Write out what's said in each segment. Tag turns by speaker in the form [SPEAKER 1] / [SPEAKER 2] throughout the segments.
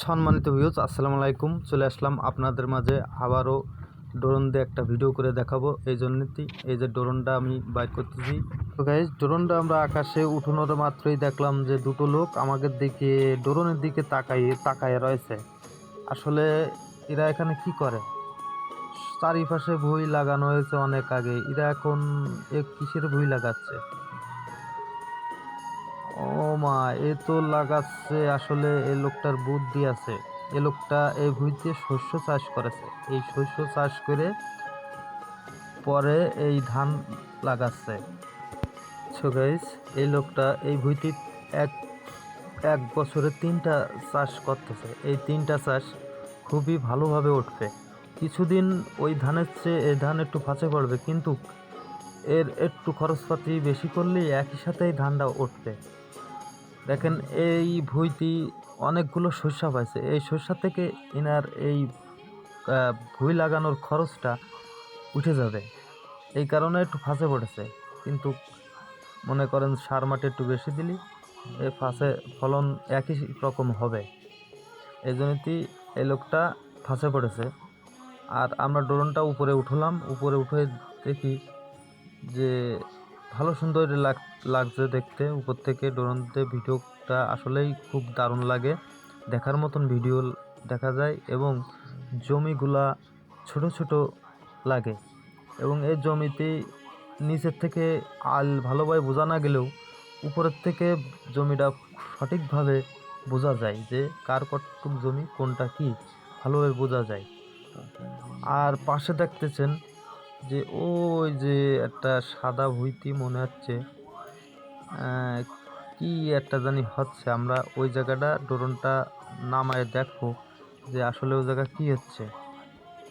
[SPEAKER 1] সম্মানিত ভিউয়ার্স, আসসালামু আলাইকুম। চলে আসলাম আপনাদের মাঝে আবারও ড্রোন দিয়ে একটা ভিডিও করে দেখাবো। এই জন্যই এই যে ড্রোনটা আমি বাইর করতেছি। তো গাইস, ড্রোনটা আমরা আকাশে উঠানোর মাত্রই দেখলাম যে দুটো লোক আমাদের দিকে ড্রোনের দিকে তাকায় রয়েছে। আসলে এরা এখানে কি করে? চারিপাশে ভুঁই লাগানো হয়েছে অনেক আগে, এরা এখন কিসের ভুঁই লাগাচ্ছে? ও মা, এ তো লাগাচ্ছে, আসলে এই লোকটার বুদ্ধি আছে। এই লোকটা এই ভুঁইতে শস্য চাষ করেছে, এই শস্য চাষ করে পরে এই ধান লাগাচ্ছে। সো গাইস, এই লোকটা এই ভুঁইতে এক এক বছরে 3টা চাষ করতেছে। এই 3টা চাষ খুবই ভালোভাবে উঠবে। কিছুদিন ওই ধানের চেয়ে এই ধান একটু ফাঁচে পড়বে, কিন্তু এর একটু খরচপাতি বেশি করলেই একই সাথে এই ধানটা উঠবে। দেখেন, এই ভুঁইটি অনেকগুলো সরষা পাইছে। এই সরষা থেকে এনার এই ভুঁই লাগানোর খরচটা উঠে যাবে, এই কারণে একটু ফাঁসে পড়েছে। কিন্তু মনে করেন সার মাটি একটু বেশি দিলি এই ফাঁসে ফলন একই রকম হবে। এই জন্যই এই লোকটা ফাঁসে পড়েছে। আর আমরা ড্রোনটা উপরে উঠলাম, উপরে উঠে দেখি যে ভালো সুন্দর লাগছে দেখতে। উপর থেকে ড্রোনতে ভিডিওটা আসলেই খুব দারুণ লাগে, দেখার মতন ভিডিও দেখা যায় এবং জমিগুলা ছোট ছোট লাগে। এবং এই জমিতে নিচের থেকে ভালোভাবে বোঝা না গেলেও উপরের থেকে জমিটা সঠিকভাবে বোঝা যায় যে কার কতটুক জমি কোনটা কি ভালোভাবে বোঝা যায়। আর পাশে দেখতেছেন যে ওই যে একটা সাদা ভুঁইতি মনে হচ্ছে কি একটা জানি হচ্ছে। আমরা ওই জায়গাটা ড্রোনটা নামায় দেখো যে আসলে ওই জায়গা কি হচ্ছে।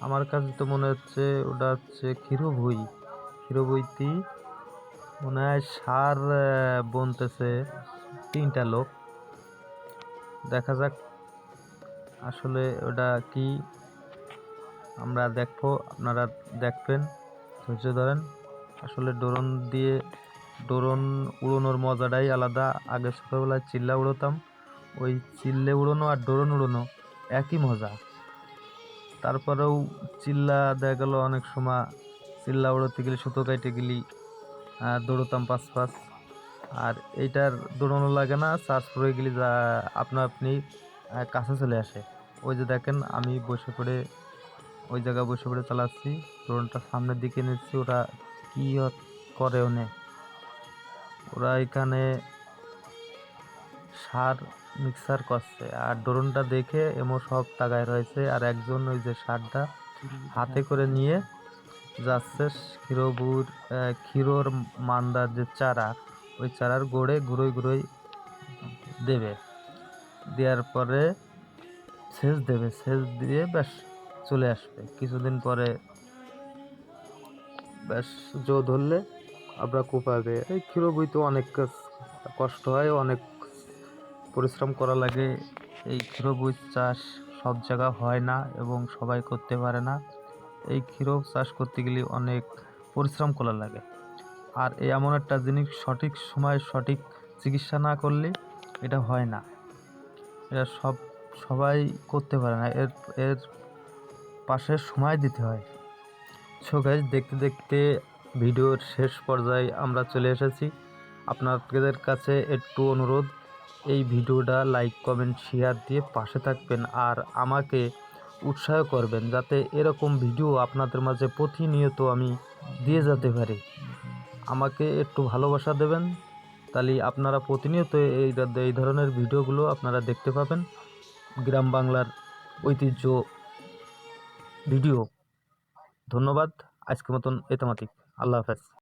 [SPEAKER 1] আমার কাছে তো মনে হচ্ছে ওটা হচ্ছে ক্ষীর ভুঁইতি মনে হয় সার বুনতেছে 3টা লোক। দেখা যাক আসলে ওটা কি, আমরা দেখবো, আপনারা দেখবেন, ধৈর্য ধরেন। আসলে ড্রোন উড়োনোর মজাটাই আলাদা। আগে ছোটোবেলায় চিল্লা উড়োতাম, ওই চিল্লে উড়োনো আর ড্রোন উড়োনো একই মজা। তারপরেও চিল্লা দেখা গেল অনেক সময় চিল্লা উড়োতে গেলে সুতো কাটে গেলি দৌড়তাম পাঁচ। আর এইটার দৌড়ানো লাগে না, চার্জ পড়ে গেলে যা আপনি কাছে চলে আসে। ওই যে দেখেন, আমি ওই জায়গায় বসে পড়ে চালাচ্ছি, ড্রোনটা সামনের দিকে নিচ্ছি। ওরা কি করে ওরা এখানে সার মিক্সার করছে, আর ড্রোনটা দেখে এমন সব তাকায় রয়েছে। আর একজন ওই যে সারটা হাতে করে নিয়ে যাচ্ছে ক্ষীরোর মান্দার যে চারা, ওই চারার গোড়ে গুঁড়োই দেবে। দেওয়ার পরে সেচ দেবে, সেচ দিয়ে ব্যাস চলে আসবে। কিছুদিন পরে ব্যাস জো ধরলে আমরা কোপাবে। এই ক্ষীর বইতে অনেক কষ্ট হয়, অনেক পরিশ্রম করা লাগে। এই ক্ষীর বই চাষ সব জায়গা হয় না এবং সবাই করতে পারে না। এই ক্ষীর চাষ করতে গেলে অনেক পরিশ্রম করা লাগে। আর এমন একটা জিনিস, সঠিক সময় সঠিক চিকিৎসা না করলে এটা হয় না। এটা সবাই করতে পারে না, এর এর পাশে সময় দিতে হয়। সো গাইস, দেখতে দেখতে ভিডিওর শেষ পর্যায়ে আমরা চলে এসেছি। আপনাদের কাছে একটু অনুরোধ, এই ভিডিওটা লাইক কমেন্ট শেয়ার দিয়ে পাশে থাকবেন আর আমাকে উৎসাহ করবেন, যাতে এরকম ভিডিও আপনাদের মাঝে প্রতিনিয়ত আমি দিয়ে যেতে পারি। আমাকে একটু ভালোবাসা দেবেন, তাহলে আপনারা প্রতিনিয়ত এই ধরনের ভিডিওগুলো আপনারা দেখতে পাবেন। গ্রাম বাংলার ঐতিহ্য ভিডিও। ধন্যবাদ। আজকের মতন এতামাতিক। আল্লাহ হাফেজ।